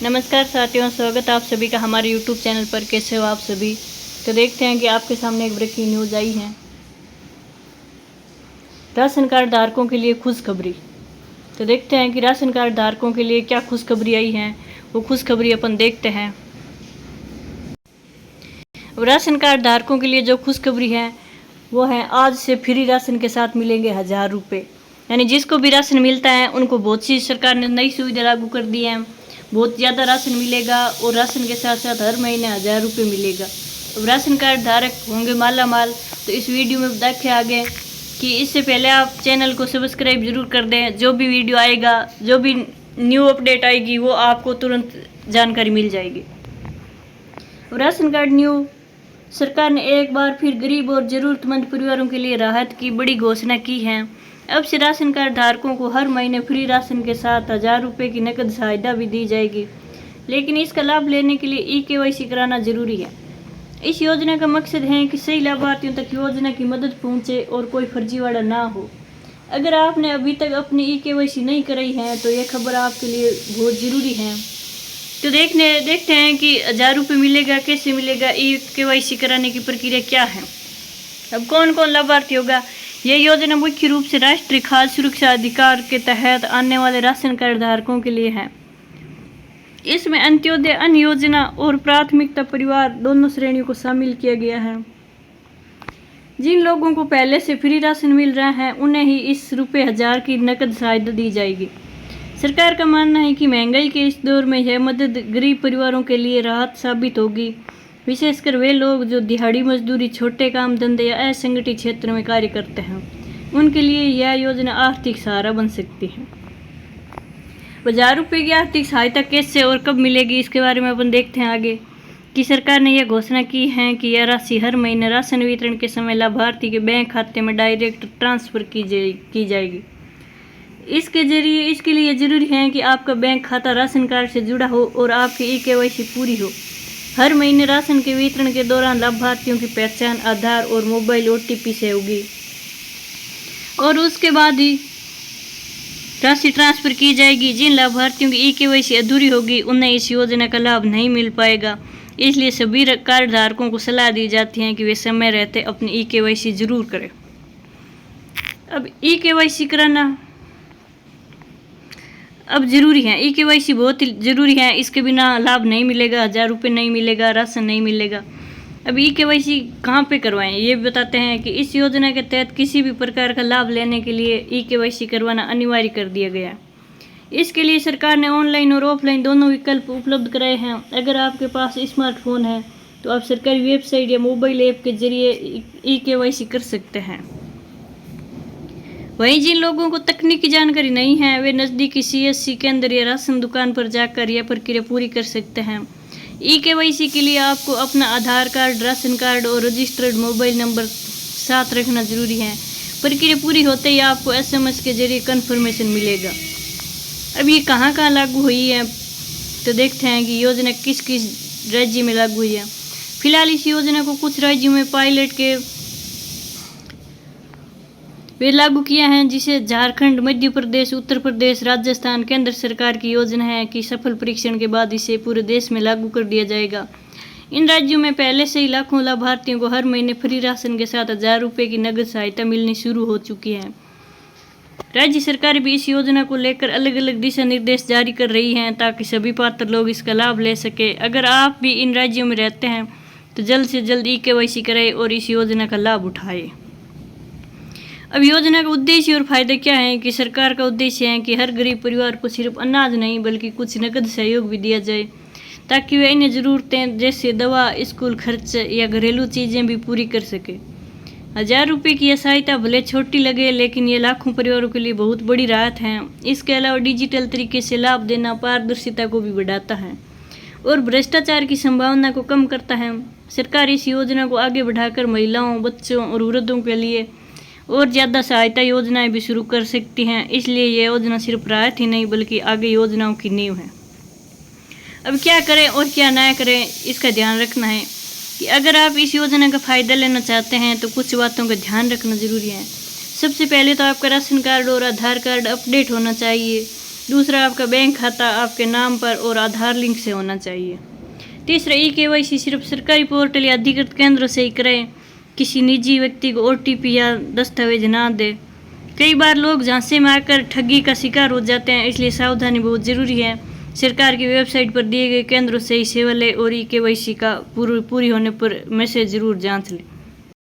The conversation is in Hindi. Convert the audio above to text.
नमस्कार साथियों, स्वागत है आप सभी का हमारे YouTube चैनल पर। कैसे हो आप सभी? तो देखते हैं कि आपके सामने एक ब्रेकिंग न्यूज़ आई है। राशन कार्ड धारकों के लिए खुशखबरी। तो देखते हैं कि राशन कार्ड धारकों के लिए क्या खुशखबरी आई है, वो खुशखबरी अपन देखते हैं। अब राशन कार्ड धारकों के लिए जो खुशखबरी है वो है, आज से फ्री राशन के साथ मिलेंगे 1000 रुपये। यानी जिसको भी राशन मिलता है उनको बहुत सी सरकार ने नई सुविधा लागू कर दी है। बहुत ज़्यादा राशन मिलेगा और राशन के साथ साथ हर महीने 1000 रुपये मिलेगा। अब राशन कार्ड धारक होंगे माला माल। तो इस वीडियो में देखें आगे कि इससे पहले आप चैनल को सब्सक्राइब जरूर कर दें। जो भी वीडियो आएगा, जो भी न्यू अपडेट आएगी वो आपको तुरंत जानकारी मिल जाएगी। राशन कार्ड न्यू सरकार ने एक बार फिर गरीब और ज़रूरतमंद परिवारों के लिए राहत की बड़ी घोषणा की है। अब से राशन कार्ड धारकों को हर महीने फ्री राशन के साथ 1000 रुपये की नकद सहायता भी दी जाएगी, लेकिन इसका लाभ लेने के लिए eKYC कराना जरूरी है। इस योजना का मकसद है कि सही लाभार्थियों तक योजना की मदद पहुंचे और कोई फर्जीवाड़ा ना हो। अगर आपने अभी तक अपनी eKYC नहीं कराई है तो यह खबर आपके लिए बहुत ज़रूरी है। तो देखते हैं कि 1000 रुपये मिलेगा, कैसे मिलेगा, eKYC कराने की प्रक्रिया क्या है, अब कौन कौन लाभार्थी होगा। यह योजना मुख्य रूप से राष्ट्रीय खाद्य सुरक्षा अधिकार के तहत आने वाले राशन कार्ड धारकों के लिए है। इसमें अंत्योदय अन्न योजना और प्राथमिकता परिवार दोनों श्रेणियों को शामिल किया गया है। जिन लोगों को पहले से फ्री राशन मिल रहा है उन्हें ही इस ₹1000 की नकद सहायता दी जाएगी। सरकार का मानना है कि महंगाई के इस दौर में यह मदद गरीब परिवारों के लिए राहत साबित होगी, विशेषकर वे लोग जो दिहाड़ी मजदूरी, छोटे काम धंधे या असंगठित क्षेत्र में कार्य करते हैं। उनके लिए यह योजना आर्थिक सहारा बन सकती है। 1000 रुपये की आर्थिक सहायता कैसे और कब मिलेगी, इसके बारे में अपन देखते हैं आगे कि सरकार ने यह घोषणा की है कि यह राशि हर महीने राशन वितरण के समय लाभार्थी के बैंक खाते में डायरेक्ट ट्रांसफ़र की जाएगी। इसके लिए ज़रूरी है कि आपका बैंक खाता राशन कार्ड से जुड़ा हो और आपकी eKYC पूरी हो। हर महीने राशन के वितरण के दौरान लाभार्थियों की पहचान आधार और मोबाइल OTP से होगी और उसके बाद ही राशि ट्रांसफ़र की जाएगी। जिन लाभार्थियों की eKYC अधूरी होगी उन्हें इस योजना का लाभ नहीं मिल पाएगा। इसलिए सभी कार्ड धारकों को सलाह दी जाती है कि वे समय रहते अपनी eKYC जरूर करें। अब eKYC कराना अब ज़रूरी है, eKYC बहुत ही ज़रूरी है। इसके बिना लाभ नहीं मिलेगा, 1000 रुपये नहीं मिलेगा, राशन नहीं मिलेगा। अब eKYC कहाँ पे करवाएं ये बताते हैं कि इस योजना के तहत किसी भी प्रकार का लाभ लेने के लिए eKYC करवाना अनिवार्य कर दिया गया। इसके लिए सरकार ने ऑनलाइन और ऑफलाइन दोनों विकल्प उपलब्ध कराए हैं। अगर आपके पास स्मार्टफोन है तो आप सरकारी वेबसाइट या मोबाइल ऐप के जरिए eKYC कर सकते हैं। वहीं जिन लोगों को तकनीकी जानकारी नहीं है वे नज़दीकी CSC केंद्र या राशन दुकान पर जाकर यह प्रक्रिया पूरी कर सकते हैं। eKYC के लिए आपको अपना आधार कार्ड, राशन कार्ड और रजिस्टर्ड मोबाइल नंबर साथ रखना जरूरी है। प्रक्रिया पूरी होते ही आपको SMS के जरिए कन्फर्मेशन मिलेगा। अब ये कहाँ कहाँ लागू हुई है तो देखते हैं कि योजना किस किस राज्य में लागू हुई है। फिलहाल इस योजना को कुछ राज्यों में पायलट के वे लागू किया है, जिसे झारखंड, मध्य प्रदेश, उत्तर प्रदेश, राजस्थान। केंद्र सरकार की योजना है कि सफल परीक्षण के बाद इसे पूरे देश में लागू कर दिया जाएगा। इन राज्यों में पहले से ही लाखों लाभार्थियों को हर महीने फ्री राशन के साथ 1000 रुपये की नगद सहायता मिलनी शुरू हो चुकी है। राज्य सरकार भी इस योजना को लेकर अलग अलग दिशा निर्देश जारी कर रही हैं ताकि सभी पात्र लोग इसका लाभ ले सके। अगर आप भी इन राज्यों में रहते हैं तो जल्द से जल्द eKYC कराएं और इस योजना का लाभ उठाएं। अब योजना का उद्देश्य और फायदे क्या हैं कि सरकार का उद्देश्य है कि हर गरीब परिवार को सिर्फ अनाज नहीं बल्कि कुछ नकद सहयोग भी दिया जाए ताकि वे अन्य ज़रूरतें जैसे दवा, स्कूल खर्च या घरेलू चीज़ें भी पूरी कर सके। 1000 रुपये की यह सहायता भले छोटी लगे लेकिन ये लाखों परिवारों के लिए बहुत बड़ी राहत है। इसके अलावा डिजिटल तरीके से लाभ देना पारदर्शिता को भी बढ़ाता है और भ्रष्टाचार की संभावना को कम करता है। सरकार इस योजना को आगे बढ़ाकर महिलाओं, बच्चों और वृद्धों के लिए और ज़्यादा सहायता योजनाएं भी शुरू कर सकती हैं। इसलिए यह योजना सिर्फ राहत ही नहीं बल्कि आगे योजनाओं की नींव है। अब क्या करें और क्या ना करें इसका ध्यान रखना है कि अगर आप इस योजना का फ़ायदा लेना चाहते हैं तो कुछ बातों का ध्यान रखना ज़रूरी है। सबसे पहले तो आपका राशन कार्ड और आधार कार्ड अपडेट होना चाहिए। दूसरा, आपका बैंक खाता आपके नाम पर और आधार लिंक से होना चाहिए। तीसरा, ई-केवाईसी सिर्फ सरकारी पोर्टल या अधिकृत केंद्रों से ही करें। किसी निजी व्यक्ति को OTP या दस्तावेज ना दें। कई बार लोग झांसे में आकर ठगी का शिकार हो जाते हैं, इसलिए सावधानी बहुत ज़रूरी है। सरकार की वेबसाइट पर दिए गए केंद्रों से ही सेवा लें और ई-केवाईसी का पूरी होने पर मैसेज ज़रूर जांच लें।